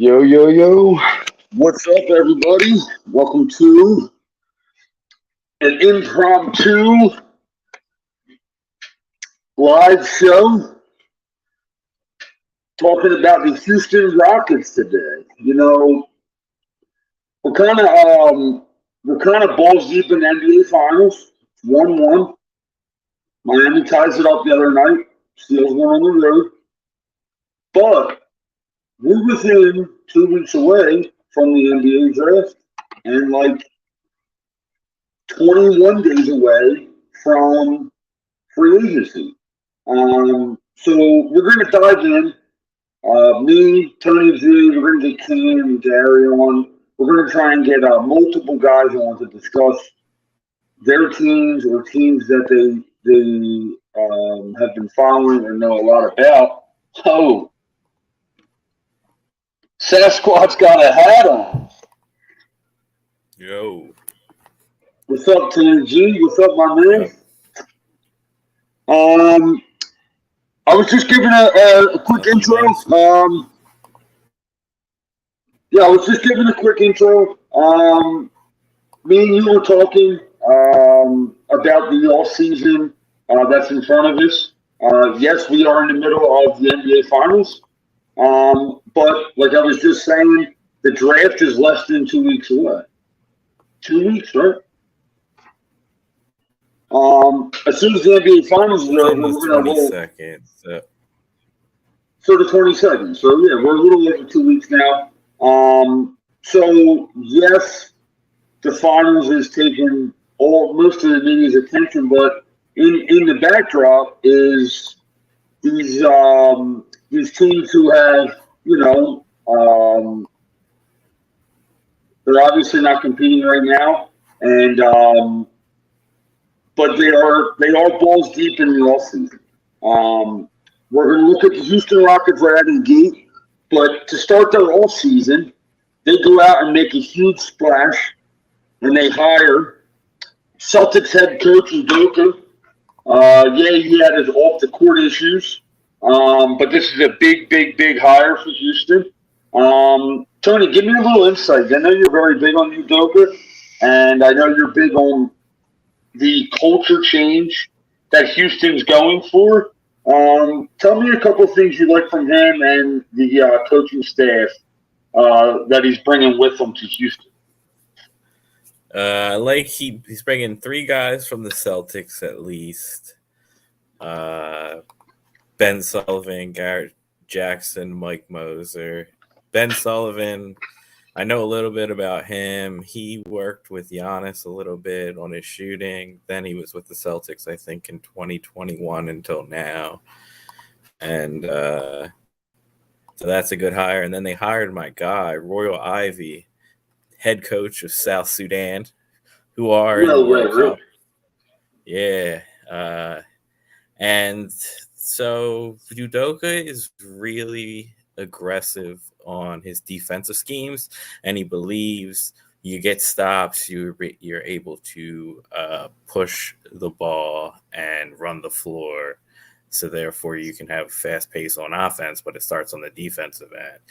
Yo, yo, yo. What's up, everybody? Welcome to an impromptu live show talking about the Houston Rockets today. We're kind of we're kind of balls deep in the NBA Finals. 1-1. Miami ties it up the other night. Steals one on the road. But we're within 2 weeks away from the NBA draft and like 21 days away from free agency. So we're going to dive in. Me, Tony Z, we're going to get Ken and Gary on. We're going to try and get multiple guys on to discuss their teams or teams that they have been following or know a lot about. Oh, Sasquatch got a hat on. Yo. What's up, Tony G? What's up, my man? I was just giving a quick intro. I was just giving a quick intro. Me and you were talking about the offseason that's in front of us. Yes, we are in the middle of the NBA Finals. But like I was just saying, the draft is less than 2 weeks away. 2 weeks, right? As soon as the NBA Finals is over, we're going to roll. 22nd. So the 22nd. So yeah, we're a little over 2 weeks now. So yes, the Finals is taking most of the media's attention, but in the backdrop is these teams who have, they're obviously not competing right now, and but they are balls deep in the offseason. We're going to look at the Houston Rockets right out of the gate, but to start their offseason, they go out and make a huge splash, and they hire Celtics head coach Udoka. He had his off-the-court issues, but this is a big hire for Houston. Tony, give me a little insight. I know you're very big on Udoka, and I know you're big on the culture change that Houston's going for. Tell me a couple of things you like from him and the coaching staff that he's bringing with him to Houston. He's bringing 3 guys from the Celtics at least. Ben Sullivan, Garrett Jackson, Mike Moser. Ben Sullivan, I know a little bit about him. He worked with Giannis a little bit on his shooting. Then he was with the Celtics, I think, in 2021 until now. And so that's a good hire. And then they hired my guy, Royal Ivy, head coach of South Sudan, who are in the World Cup. Yeah. And so Udoka is really aggressive on his defensive schemes, and he believes you get stops, you're able to push the ball and run the floor. So therefore you can have fast pace on offense, but it starts on the defensive end.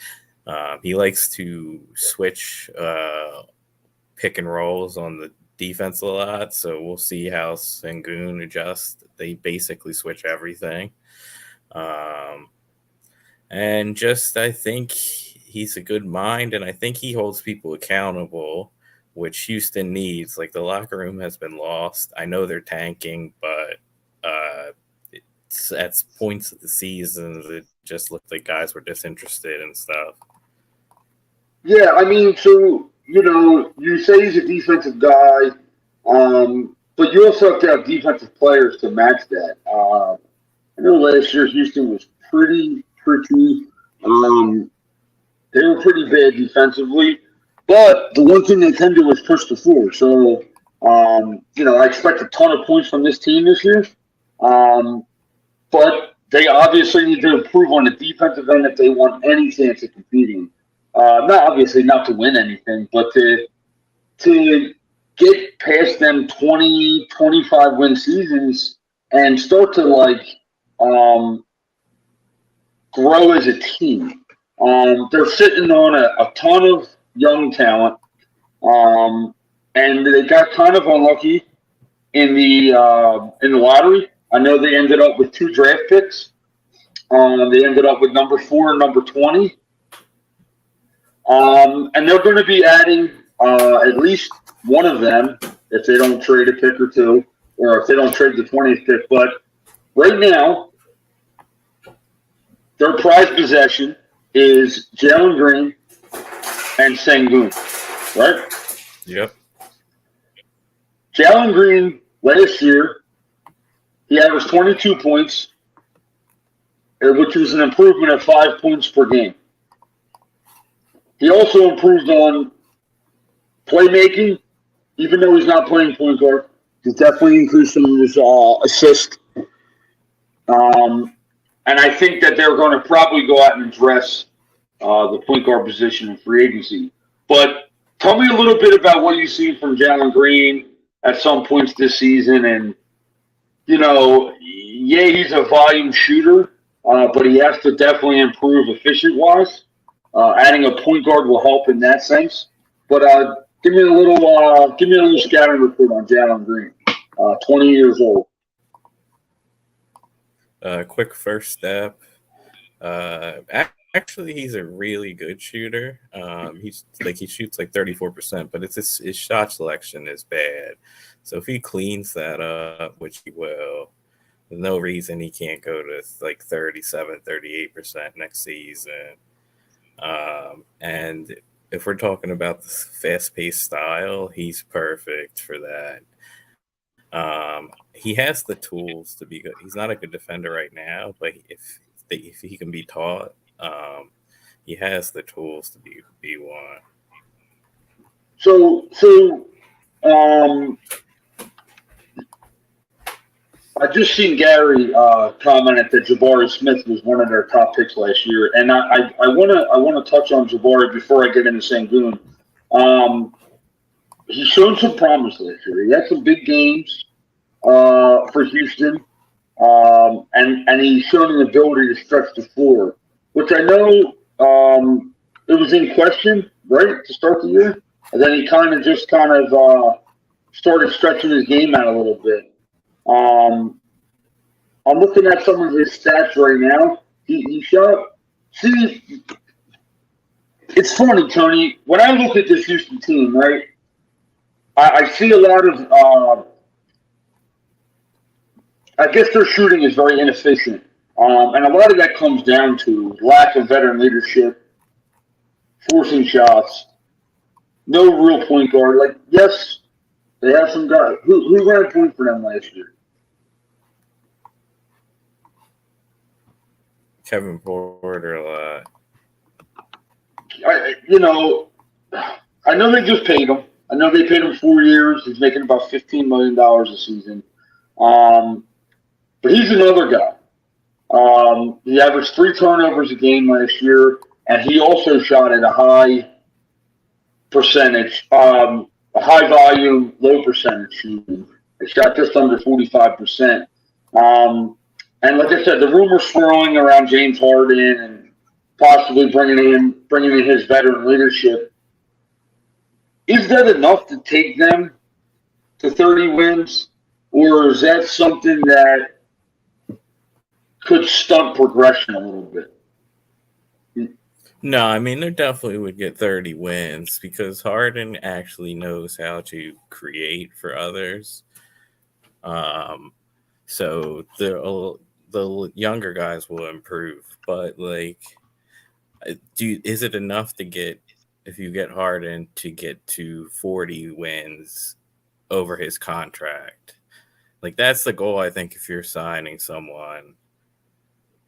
He likes to switch pick and rolls on the defense a lot, so we'll see how Sengun adjusts. They basically switch everything. And just, I think he's a good mind, and I think he holds people accountable, which Houston needs. Like, the locker room has been lost. I know they're tanking, but at points of the season, it just looked like guys were disinterested and stuff. Yeah, I mean, so, you say he's a defensive guy, but you also have to have defensive players to match that. I know last year Houston was pretty tricky. They were pretty bad defensively, but the one thing they can do is push the floor. So, I expect a ton of points from this team this year. But they obviously need to improve on the defensive end if they want any chance of competing. Not to win anything, but to get past them 20, 25 win seasons and start to grow as a team. They're sitting on a ton of young talent, and they got kind of unlucky in the lottery. I know they ended up with 2 draft picks. They ended up with number 4 and number 20. And they're going to be adding at least one of them if they don't trade a pick or two, or if they don't trade the 20th pick. But right now, their prized possession is Jalen Green and Sengun, right? Yep. Jalen Green last year, he averaged 22 points, which was an improvement of 5 points per game. He also improved on playmaking, even though he's not playing point guard. He's definitely increased some of his assist. And I think that they're going to probably go out and address the point guard position in free agency. But tell me a little bit about what you've seen from Jalen Green at some points this season. And, he's a volume shooter, but he has to definitely improve efficient-wise. Adding a point guard will help in that sense. But give me a little scouting report on Jalen Green, 20 years old. Quick first step. Actually, he's a really good shooter. He shoots like 34%, but his shot selection is bad. So if he cleans that up, which he will, there's no reason he can't go to like 37, 38% next season. And if we're talking about the fast-paced style, he's perfect for that. He has the tools to be good. He's not a good defender right now, but if he can be taught, he has the tools to be one. So I just seen Gary commented that Jabari Smith was one of their top picks last year, and I want to touch on Jabari before I get into Sengun. He showed some promise last year. He had some big games for Houston, and he showed an ability to stretch the floor, which I know it was in question, right, to start the year, and then he kind of started stretching his game out a little bit. I'm looking at some of his stats right now. He shot. See, it's funny, Tony. When I look at this Houston team, right, I see a lot of. I guess their shooting is very inefficient, and a lot of that comes down to lack of veteran leadership, forcing shots, no real point guard. Like, yes, they have some guys. Who ran point for them last year? Kevin Porter a lot. I know they just paid him. I know they paid him 4 years. He's making about $15 million a season. But he's another guy. He averaged 3 turnovers a game last year, and he also shot at a high percentage, a high volume, low percentage shooting. He shot just under 45%. And like I said, the rumors swirling around James Harden and possibly bringing in his veteran leadership. Is that enough to take them to 30 wins, or is that something that could stunt progression a little bit? No, I mean, they definitely would get 30 wins because Harden actually knows how to create for others. So the younger guys will improve, but is it enough to get, if you get Harden, to get to 40 wins over his contract? Like, that's the goal, I think, if you're signing someone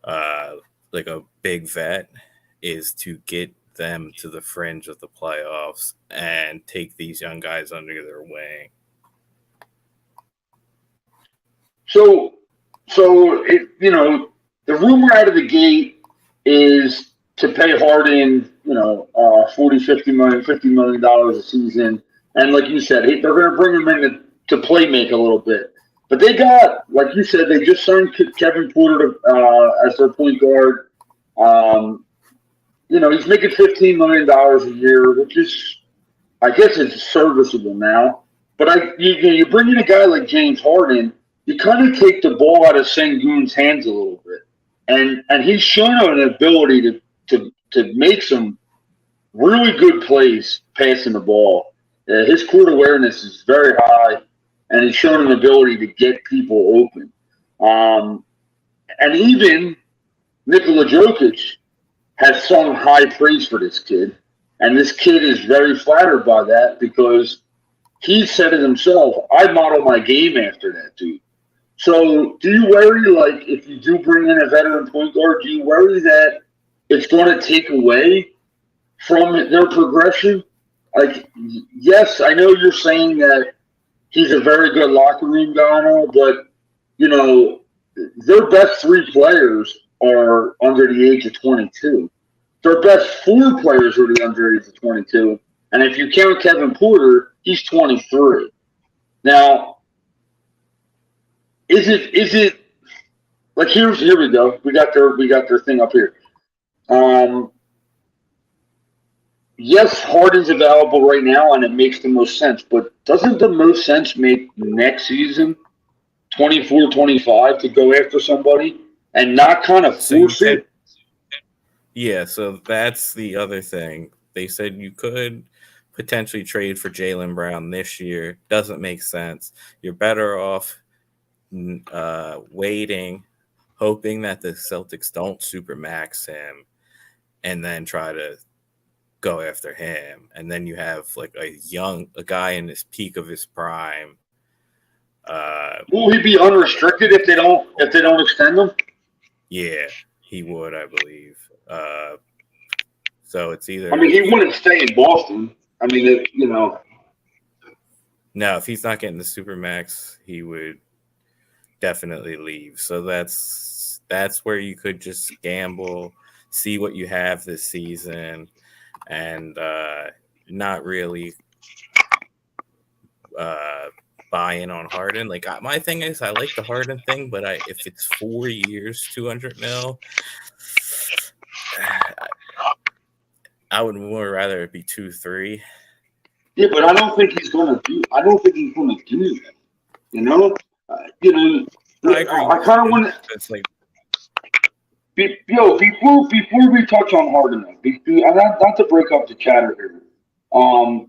like a big vet, is to get them to the fringe of the playoffs and take these young guys under their wing. So the rumor out of the gate is to pay Harden, $40, $50 million a season. And like you said, they're going to bring him in to play make a little bit. But they got, like you said, they just signed Kevin Porter as their point guard. he's making $15 million a year, which is, I guess, it's serviceable now. But you bring in a guy like James Harden, you kind of take the ball out of Sengun's hands a little bit, and he's shown an ability to make some really good plays passing the ball. His court awareness is very high, and he's shown an ability to get people open. And even Nikola Jokic has sung high praise for this kid. And this kid is very flattered by that because he said it himself, I model my game after that dude. So do you worry, like, if you do bring in a veteran point guard, do you worry that it's going to take away from their progression? Like, yes, I know you're saying that he's a very good locker room guy and all, but, their best three players are under the age of 22. Their best four players are the under age of 22. And if you count Kevin Porter, he's 23. Now, is it like here we go. We got their thing up here. Yes, Harden's available right now, and it makes the most sense. But doesn't the most sense make next season, 24-25, to go after somebody and not kind of force it? Yeah, so that's the other thing. They said you could potentially trade for Jaylen Brown this year. Doesn't make sense. You're better off waiting, hoping that the Celtics don't supermax him, and then try to go after him. And then you have like a guy in his peak of his prime. Will he be unrestricted if they don't extend him? Yeah, he would, I believe. So it's either. I mean, he wouldn't stay in Boston. I mean, No, if he's not getting the supermax, he would definitely leave. So that's where you could just gamble, see what you have this season, and not really buy in on Harden. Like my thing is, I like the Harden thing, but if it's 4 years, $200 million, I would more rather it be 2-3. Yeah, but I don't think he's going to do. I don't think he's going to do that. I agree. I kind of want to. It's like, before we touch on Harden, not to break up the chatter here. I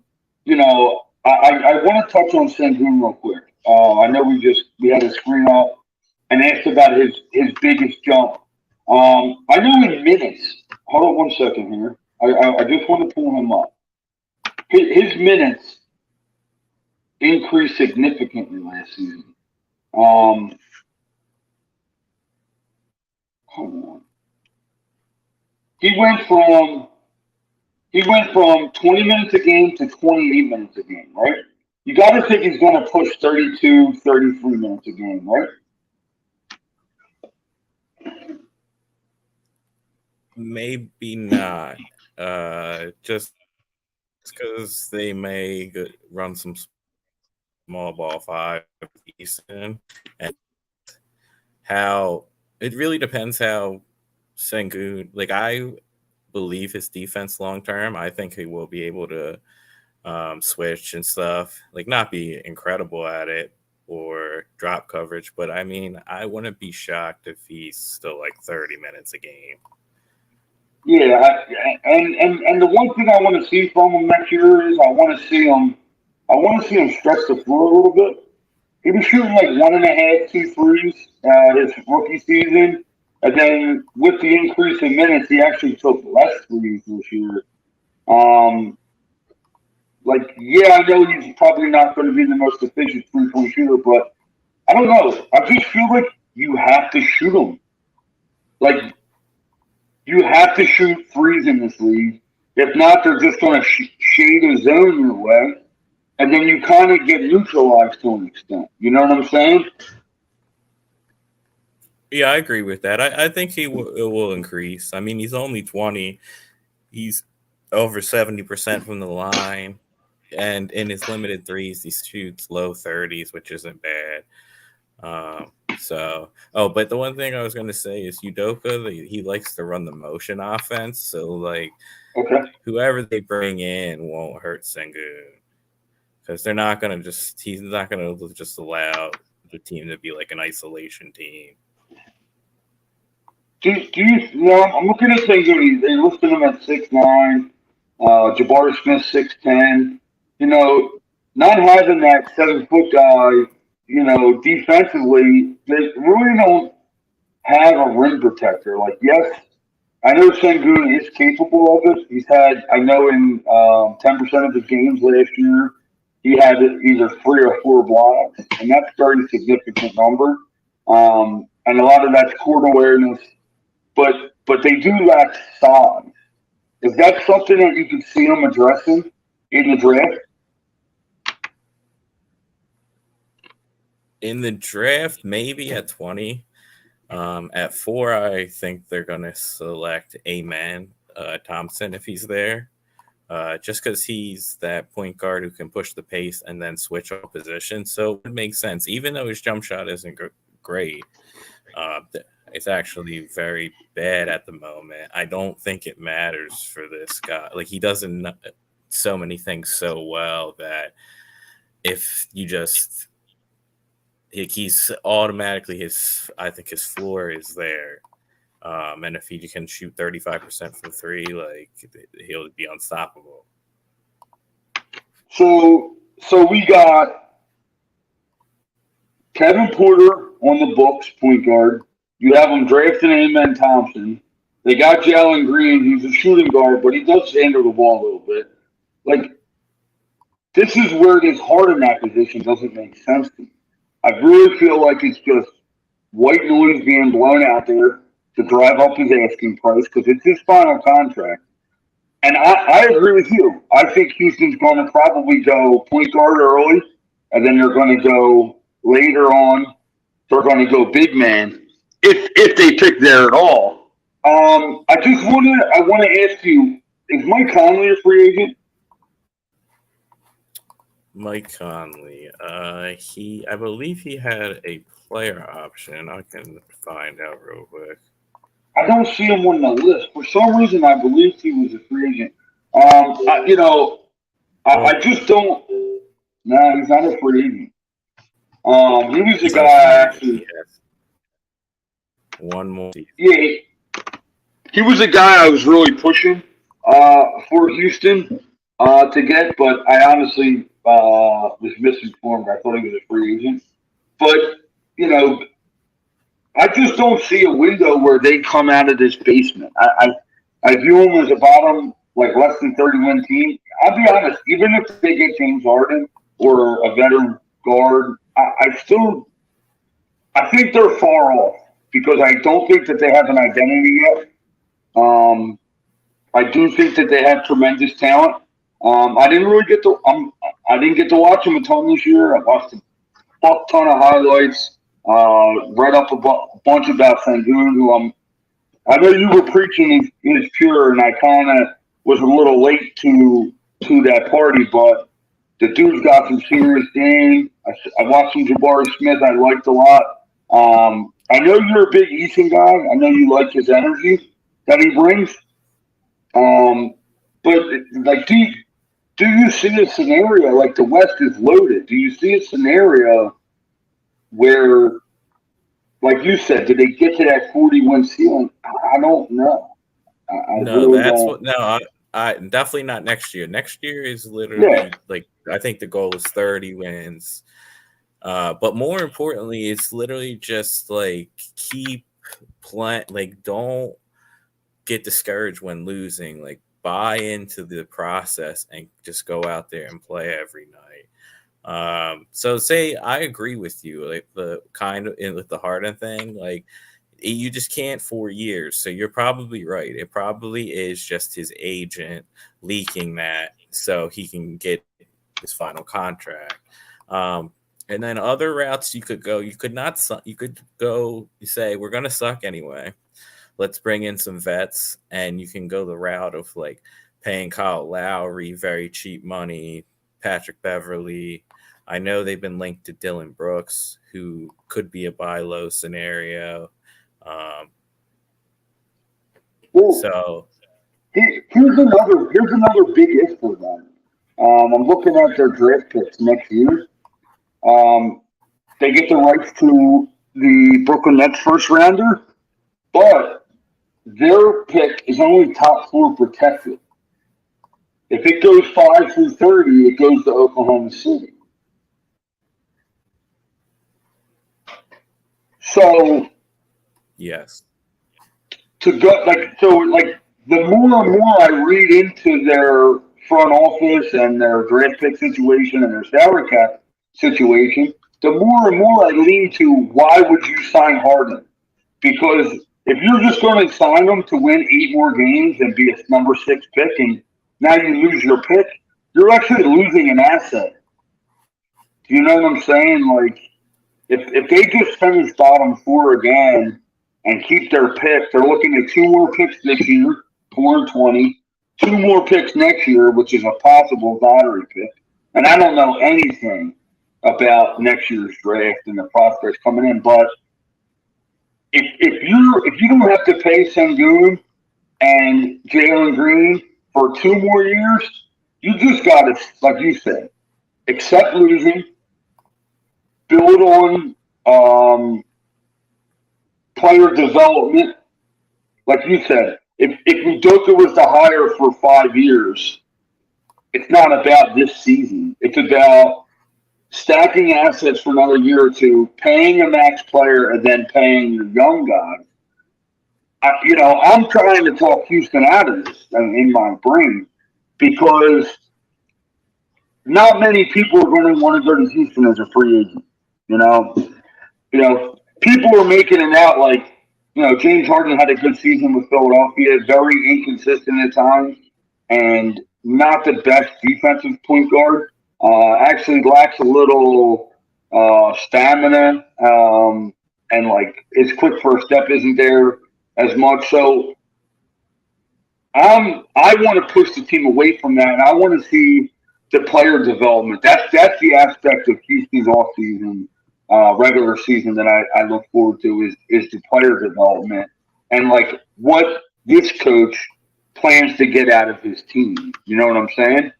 want to touch on Sengun real quick. I know we had a screen up and asked about his biggest jump. I know in minutes. Hold on 1 second here. I just want to pull him up. His minutes increased significantly last season. Hold on. He went from 20 minutes a game to 28 minutes a game, right? You got to think he's going to push 32, 33 minutes a game, right? Maybe not. Just because they may run some small ball 5 Easton, and how it really depends how Sengun. Like I believe his defense long term. I think he will be able to switch and stuff. Like not be incredible at it or drop coverage, but I mean I wouldn't be shocked if he's still like 30 minutes a game. Yeah, and the one thing I want to see from him next year is I want to see him stretch the floor a little bit. He was shooting like 1.5, 2 threes his rookie season, and then with the increase in minutes, he actually took less threes this year. I know he's probably not going to be the most efficient 3-point shooter, but I don't know. I just feel like you have to shoot him. Like. You have to shoot threes in this league. If not, they're just going to shade a zone your way, and then you kind of get neutralized to an extent. You know what I'm saying? Yeah, I agree with that. I think it will increase. I mean, he's only 20. He's over 70% from the line, and in his limited threes, he shoots low 30s, which isn't bad. So, but the one thing I was going to say is Udoka, he likes to run the motion offense. So, like, Okay. whoever they bring in won't hurt Sengun because they're not going to he's not going to just allow the team to be like an isolation team. I'm looking at Sengun. They listed him at 6'9". Jabari Smith 6'10". You know, not having that 7 foot guy. Defensively, they really don't have a rim protector. Like, yes, I know Sengun is capable of it. He's had, I know, in 10% of his games last year, he had either 3 or 4 blocks, and that's a very significant number. And a lot of that's court awareness, but they do lack size. Is that something that you can see them addressing in the draft? In the draft, maybe at 20. At 4, I think they're going to select Amen Thompson if he's there. Just because he's that point guard who can push the pace and then switch up position. So it makes sense. Even though his jump shot isn't great, it's actually very bad at the moment. I don't think it matters for this guy. Like, he doesn't so many things so well that if you just he's automatically I think his floor is there. And if he can shoot 35% from 3, like, he'll be unstoppable. So we got Kevin Porter on the books, point guard. You have him drafting Amen Thompson. They got Jalen Green, who's a shooting guard, but he does handle the ball a little bit. Like, this is where this Harden acquisition doesn't make sense to me. I really feel like it's just white noise being blown out there to drive up his asking price because it's his final contract. And I agree with you. I think Houston's going to probably go point guard early, and then they're going to go later on. They're going to go big man if they pick there at all. I want to ask you: is Mike Conley a free agent? Mike Conley, I believe he had a player option. I can find out real quick. I don't see him on the list. For some reason, I believe he was a free agent. I just don't. No, he's not a free agent. He was a He's guy not a free agent. actually. He has one more season. Yeah, he was a guy I was really pushing for Houston to get, but I honestly was misinformed. I thought he was a free agent. But, you know, I just don't see a window where they come out of this basement. I view them as a bottom, like less than 30-win team. I'll be honest, even if they get James Harden or a veteran guard, I think they're far off because I don't think that they have an identity yet. I do think that they have tremendous talent. I didn't really I didn't get to watch them a ton this year. I watched a fuck ton of highlights. Read up a bunch about Sengun, who I know you were preaching is pure, and I kind of was a little late to that party, but the dude's got some serious game. I watched some Jabari Smith. I liked a lot. I know you're a big Eason guy. I know you like his energy that he brings. But like, do you see a scenario like the West is loaded? Do you see a scenario where, like you said, did they get to that 40-win ceiling? I don't know. No, really that's don't. What. No, I definitely not next year. Next year is literally like I think the goal is 30 wins. But more importantly, it's literally just like keep playing. Like, don't get discouraged when losing. Like, buy into the process and just go out there and play every night. So say I agree with you, like the kind of with the Harden thing, like you just can't 4 years. So you're probably right. It probably is just his agent leaking that so he can get his final contract. And then other routes you could go, you could go, you say, we're going to suck anyway. Let's bring in some vets, and you can go the route of like paying Kyle Lowry very cheap money, Patrick Beverly. I know they've been linked to Dylan Brooks, who could be a buy low scenario. So here's another big if for them. I'm looking at their draft picks next year. They get the rights to the Brooklyn Nets first rounder, but their pick is only top floor protected. If it goes 5 through 30, it goes to Oklahoma City. So yes, to go the more and more I read into their front office and their draft pick situation and their salary cap situation, the more and more I lean to why would you sign Harden? Because if you're just going to sign him to win 8 more games and be a number 6 pick, and now you lose your pick, you're actually losing an asset. Do you know what I'm saying? Like, if they just finish bottom 4 again and keep their pick, they're looking at 2 more picks this year, 4 and 20, 2 more picks next year, which is a possible lottery pick. And I don't know anything about next year's draft and the prospects coming in, but if you don't have to pay Sengun and Jalen Green for 2 more years, you just got to, like you said, accept losing, build on player development. Like you said, if Udoka was to hire for 5 years, it's not about this season. It's about stacking assets for another year or two, paying a max player, and then paying your young guys. I'm trying to talk Houston out of this in my brain because not many people are going to want to go to Houston as a free agent. People are making it out like, James Harden had a good season with Philadelphia, very inconsistent at times, and not the best defensive point guard. Actually lacks a little stamina, and like his quick first step isn't there as much. So I want to push the team away from that, and I want to see the player development. That's the aspect of Houston's offseason, regular season that I look forward to is the player development and like what this coach plans to get out of his team. You know what I'm saying?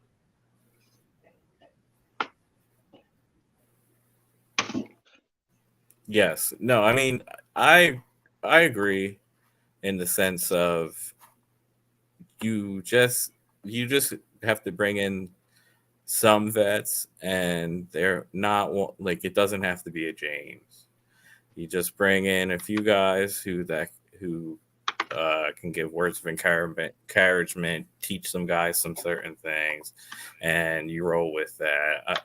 yes. No, I mean, I agree in the sense of you just have to bring in some vets, and they're not like it doesn't have to be a James. You just bring in a few guys who can give words of encouragement, teach some guys some certain things, and you roll with that.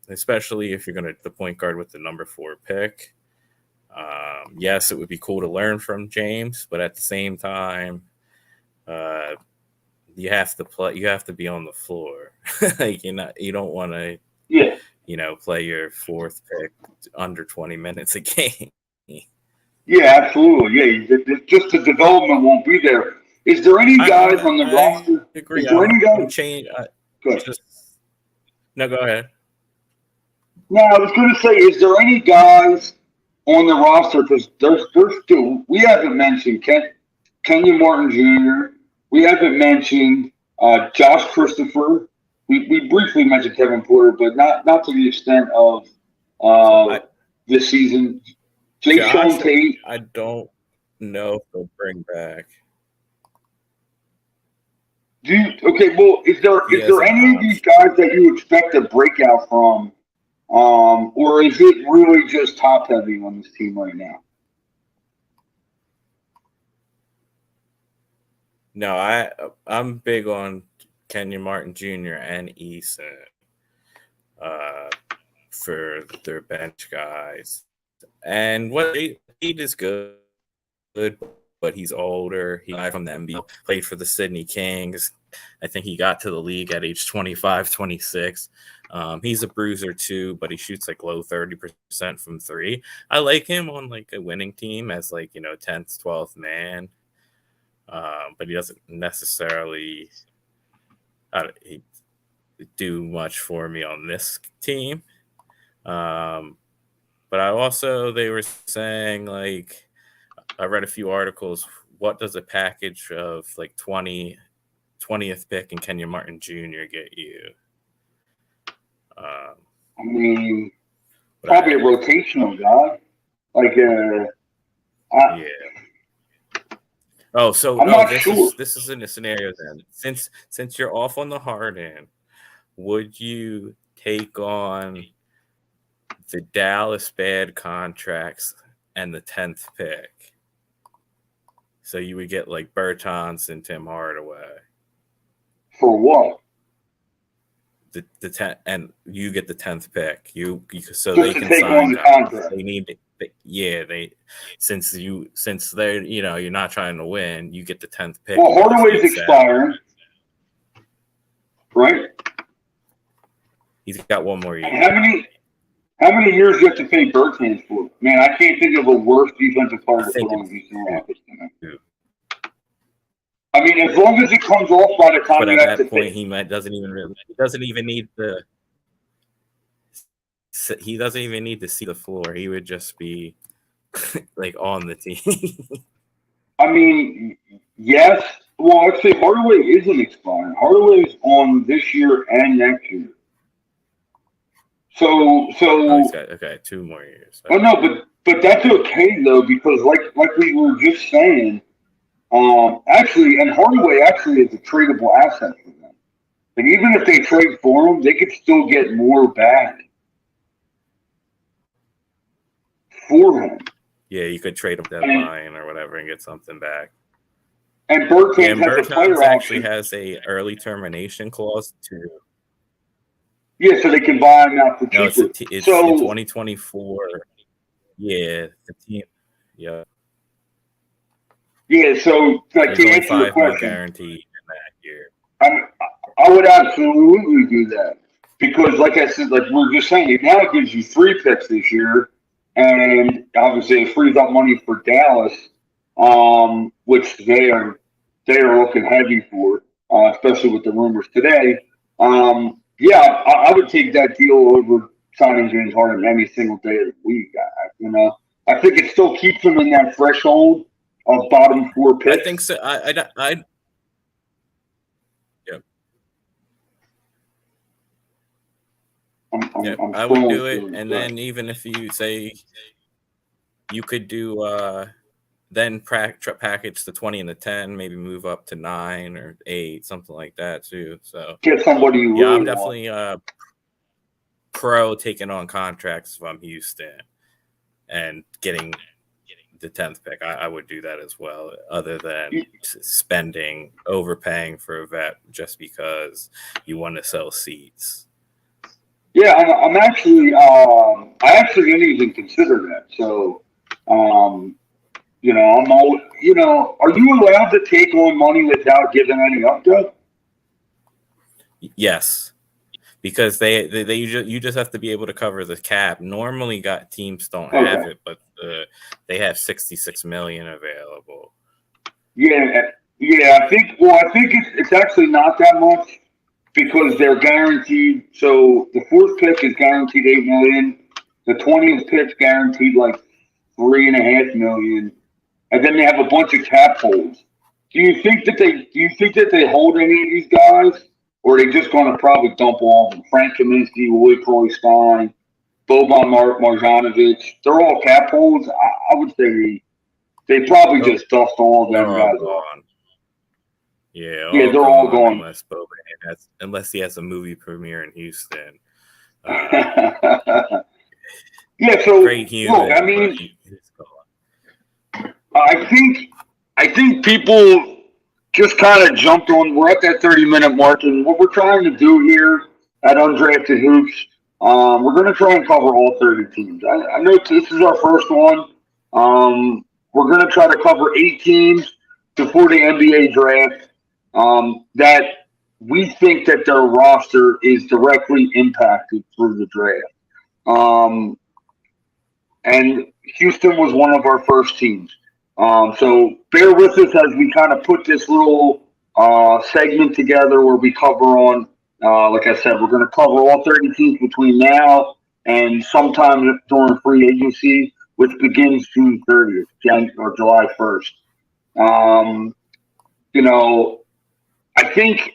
Especially if you're going to the point guard with the number 4 pick. Yes, it would be cool to learn from James, but at the same time, you have to play. You have to be on the floor. Like you don't want to, play your 4th pick under 20 minutes a game. Yeah, absolutely. Yeah, just the development won't be there. Is there any guys on the roster? Agree. Is there any guys? No, go ahead. No, I was going to say, is there any guys on the roster? Because there's 2. We haven't mentioned Kenyon Martin Jr. We haven't mentioned Josh Christopher. We briefly mentioned Kevin Porter, but not to the extent of this season. Sean Tate. I don't know if they'll bring back. Okay, well, is there any of these guys that you expect a breakout from, or is it really just top heavy on this team right now? No, I'm big on Kenyon Martin Jr. and Eason for their bench guys. And what he is good, but he's older. He from the NBA, played for the Sydney Kings. I think he got to the league at age 25, 26. He's a bruiser too, but he shoots like low 30% from 3. I like him on like a winning team as 10th, 12th man. But he doesn't necessarily. do much for me on this team. But they were saying, like, I read a few articles. What does a package of like 20th pick and Kenyon Martin Jr. get you? I mean, probably a rotational guy, like yeah. Oh, so this is in a scenario then. Since you're off on the hard end, would you take on the Dallas bad contracts and the 10th pick? So you would get like Bertans and Tim Hardaway. For what? The 10, and you get the 10th pick. So just they can sign the contract. They need since they're you're not trying to win, you get the 10th pick. Well, Hardaway's expiring, right? He's got one more year. And how many years do you have to pay Bertans for? Man, I can't think of a worse defensive player to put on Houston Rockets than him. I mean, as long as it comes off by the time but you at have that to point, pay. he doesn't even need to see the floor. He would just be like on the team. I mean, yes. Well, actually, Hardaway isn't expiring. Hardaway's on this year and next year. So he's got 2 more years. Oh no, but that's okay though, because like we were just saying, actually, and Hardaway actually is a tradable asset for them. And even if they trade for him, they could still get more back for him. Yeah, you could trade him deadline or whatever and get something back. And Bertans actually has a early termination clause too. Yeah, so they can buy him out for cheaper. No, it's in 2024. Yeah, the team. Yeah. Yeah, so like to answer the question, guaranteed in that year. I would absolutely do that because, like I said, like we were just saying, it now gives you 3 picks this year, and obviously it frees up money for Dallas, which they are looking heavy for, especially with the rumors today. Yeah, I would take that deal over signing James Harden any single day of the week. I think it still keeps them in that threshold of bottom 4 picks. I think so. I I would do it, and then even if you say you could do then package the 20 and the 10, maybe move up to 9 or 8, something like that too. So get somebody you really I'm definitely pro taking on contracts if I'm Houston and getting the 10th pick. I would do that as well, other than overpaying for a vet just because you want to sell seats. Yeah, I'm actually I actually didn't even consider that. So I'm all, are you allowed to take on money without giving any up to? Yes, because they you just have to be able to cover the cap. Normally, teams don't have it, but they have $66 million available. Yeah. I think it's actually not that much because they're guaranteed. So the 4th pick is guaranteed $8 million. The 20th pick's guaranteed like $3.5 million. And then they have a bunch of cap holds. Do you think that they hold any of these guys, or are they just going to probably dump all of them? Frank Kaminsky, Willie Cauley-Stein, Boban Marjanovic. They're all cap holds. I would say they probably just dust all of them guys off. Yeah, they're all gone. Unless Boban unless he has a movie premiere in Houston. Yeah, so great human. Look, I mean, I think people just kind of jumped on. We're at that 30-minute mark, and what we're trying to do here at Undrafted Hoops, we're going to try and cover all 30 teams. I know this is our first one. We're going to try to cover 8 teams before the NBA draft that we think that their roster is directly impacted through the draft. And Houston was one of our first teams. So bear with us as we kind of put this little segment together where we cover on Like I said, we're going to cover all 30 teams between now and sometime during free agency, which begins June 30th, or July 1st. Um, you know, I think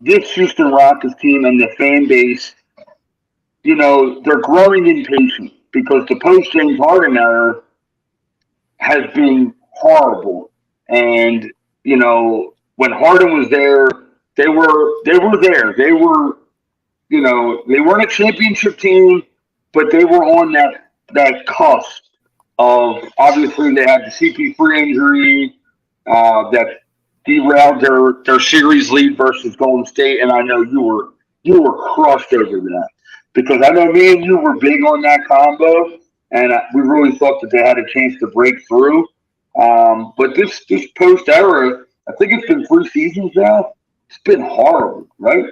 this Houston Rockets team and the fan base, they're growing impatient because the post James Harden era has been horrible. And when Harden was there, they were there. They weren't a championship team, but they were on that cusp of, obviously they had the CP3 injury that derailed their series lead versus Golden State, and I know you were crushed over that because I know me and you were big on that combo, and we really thought that they had a chance to break through. But this post era, I think it's been 3 seasons now. It's been horrible, right?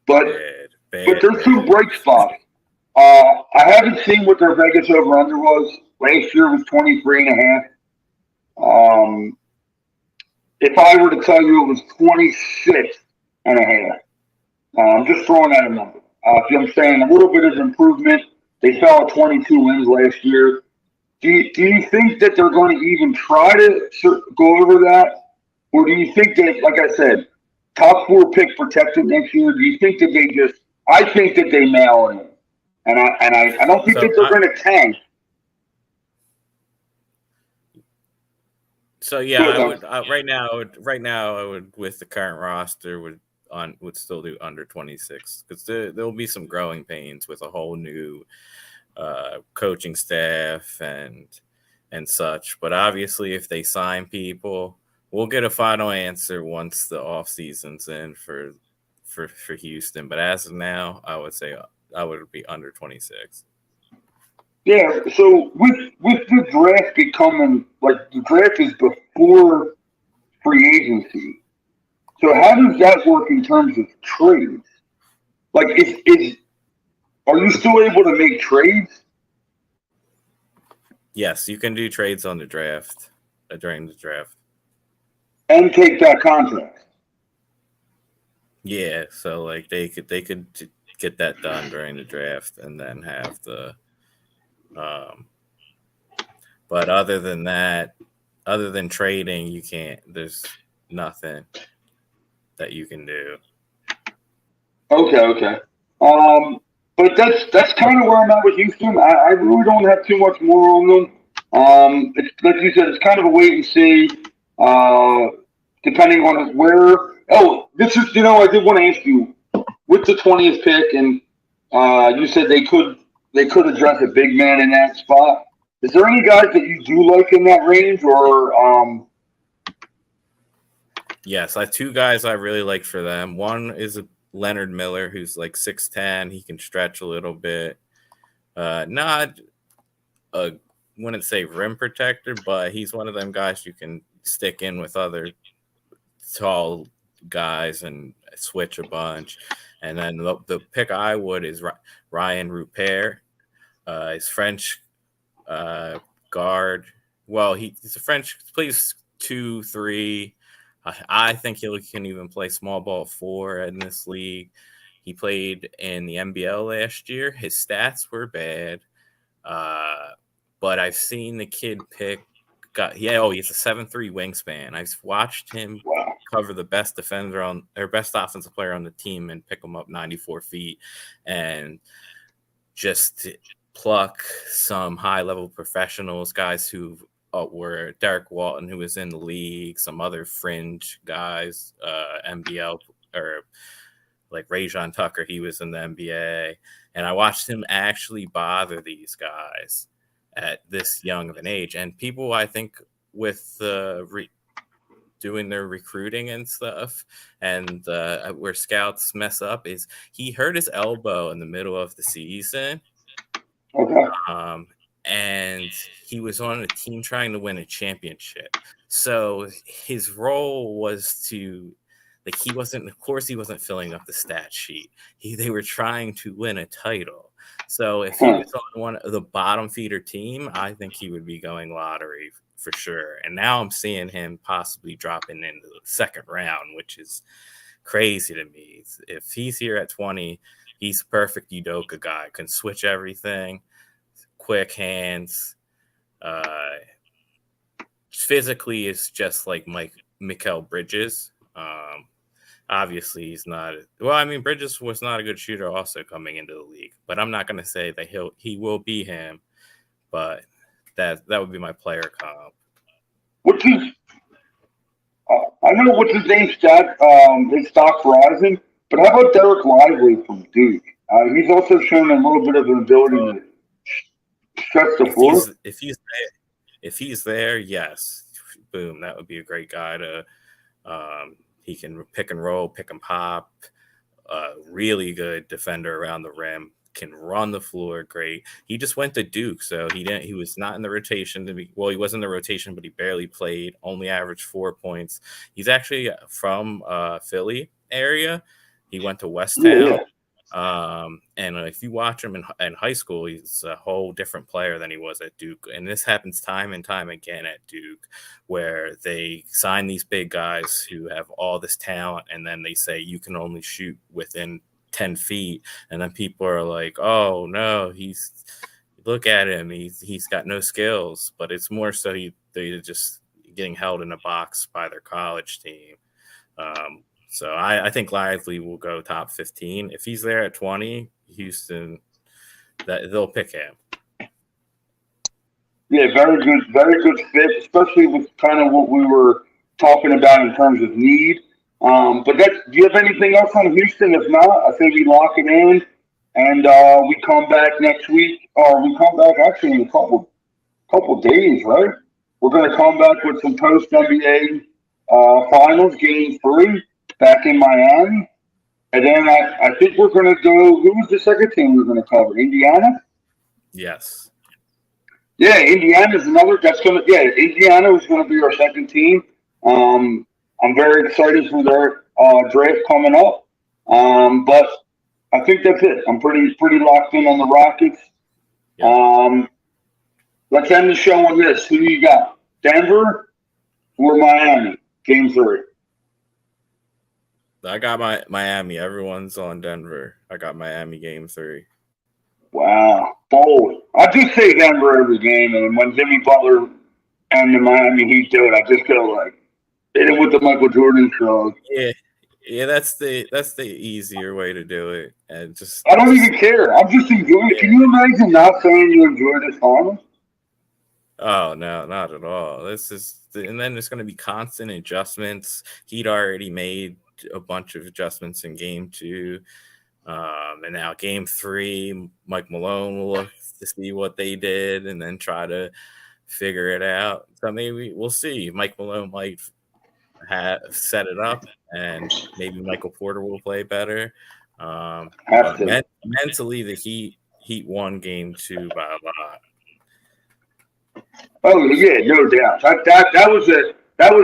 But Bad, but bad, there's some bad. bright spots. I haven't seen what their Vegas over under was. Last year was 23.5. If I were to tell you it was 26.5, I'm just throwing out a number. I'm saying a little bit of improvement. They fell at 22 wins last year. Do you think that they're going to even try to go over that? Or do you think that, like I said, top four pick protected next year? Do you think that they just? I think that they nail it in, and I don't think So that they're going to tank. So yeah, Good, I would right now I would with the current roster would still do under 26 because there'll be some growing pains with a whole new coaching staff and such. But obviously, if they sign people, we'll get a final answer once the off season's in for Houston. But as of now, I would say I would be under 26. Yeah. So with the draft becoming like the draft is before free agency. So how does that work in terms of trades? Like, is are you still able to make trades? Yes, you can do trades on the draft during the draft. And take that contract? Yeah, so like they could get that done during the draft and then have the um but other than that, other than trading, you can't there's nothing that you can do. Okay, okay. Um, but that's kind of where I'm at with Houston. I really don't have too much more on them. It's like you said, it's kind of a wait and see. Uh, Depending on where. Oh, this is I did want to ask you with the 20th pick, and you said they could address a big man in that spot. Is there any guys that you do like in that range, or Yes, I have two guys I really like for them. One is a Leonard Miller who's like 6'10", he can stretch a little bit. Not a wouldn't say rim protector, but he's one of them guys you can stick in with other tall guys and switch a bunch. And then the pick I would is Ryan Rupert. He's French guard. Well, he's a French, plays 2-3. I think he can even play small ball 4 in this league. He played in the NBL last year. His stats were bad, but I've seen the kid he's a 7'3" wingspan. I've watched him wow? cover the best defender best offensive player on the team and pick him up 94 feet and just pluck some high level professionals, guys who were Derek Walton, who was in the league, some other fringe guys, NBL or like Rajon Tucker, he was in the NBA. And I watched him actually bother these guys at this young of an age. And people, I think, with doing their recruiting and stuff, and where scouts mess up is he hurt his elbow in the middle of the season. Okay. And he was on a team trying to win a championship. So his role was to, like, he wasn't filling up the stat sheet. They were trying to win a title. So if he was on one of the bottom feeder team, I think he would be going lottery for sure. And now I'm seeing him possibly dropping into the second round, which is crazy to me. If he's here at 20, he's perfect Udoka guy. Can switch everything, quick hands. Physically, is just like Mikal Bridges. Obviously, he's not. Well, I mean, Bridges was not a good shooter also coming into the league, but I'm not going to say that he will be him. But that would be my player comp. What's his? I know what's his name. His stock's rising. But how about Derek Lively from Duke? He's also shown a little bit of an ability to stretch the floor. If he's there, yes, boom, that would be a great guy to. He can pick and roll, pick and pop. Really good defender around the rim. Can run the floor great. He just went to Duke, so he was not in the rotation he was in the rotation, but he barely played. Only averaged 4 points. He's actually from Philly area. He went to Westtown. And if you watch him in high school, he's a whole different player than he was at Duke. And this happens time and time again at Duke, where they sign these big guys who have all this talent, and then they say you can only shoot within 10 feet. And then people are like, oh, no, look at him. He's got no skills. But it's more so they're just getting held in a box by their college team. So I think Lively will go top 15. If he's there at 20, Houston, they'll pick him. Yeah, very good fit, especially with kind of what we were talking about in terms of need. But do you have anything else on Houston? If not, I think we lock it in, and we come back next week, or we come back actually in a couple days, right? We're going to come back with some post NBA finals, Game 3. Back in Miami. And then I think we're going to go – who was the second team we're going to cover? Indiana? Yes. Yeah, Indiana's another – Indiana is going to be our second team. I'm very excited for their draft coming up. But I think that's it. I'm pretty locked in on the Rockets. Yeah. Let's end the show on this. Who do you got? Denver or Miami? Game 3. I got Miami. Everyone's on Denver. I got Miami Game 3. Wow. Bold. I just say Denver every game, and when Jimmy Butler and the Miami Heat do it, I just go like, hit it with the Michael Jordan shrug. Yeah, that's the easier way to do it. And I don't even care. I'm just enjoying it. Can you imagine not saying you enjoy this finals? Oh, no, not at all. And then there's going to be constant adjustments. He'd already made a bunch of adjustments in Game 2. And now Game 3, Mike Malone will look to see what they did and then try to figure it out. So maybe we'll see. Mike Malone might have set it up, and maybe Michael Porter will play better. Mentally, the Heat won Game 2 by a lot. Oh yeah, no doubt. That was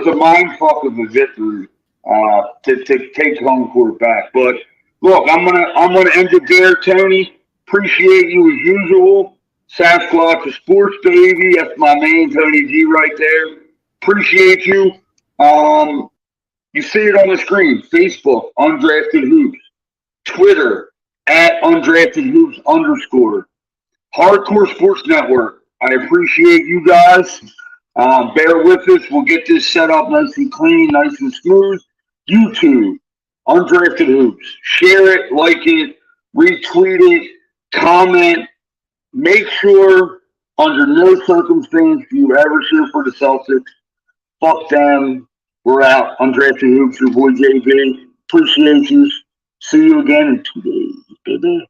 a mind fuck of a victory to take home court back. But look, I'm gonna end it there, Tony. Appreciate you as usual. Sasquatch of Sports, baby. That's my man, Tony G, right there. Appreciate you. You see it on the screen. Facebook, Undrafted Hoops. Twitter, @UndraftedHoops_. Hardcore Sports Network. I appreciate you guys. Bear with us. We'll get this set up nice and clean, nice and smooth. YouTube, Undrafted Hoops. Share it, like it, retweet it, comment. Make sure, under no circumstance, do you ever cheer for the Celtics. Fuck them. We're out. Undrafted Hoops, your boy JB. Appreciate you. See you again in 2 days, baby.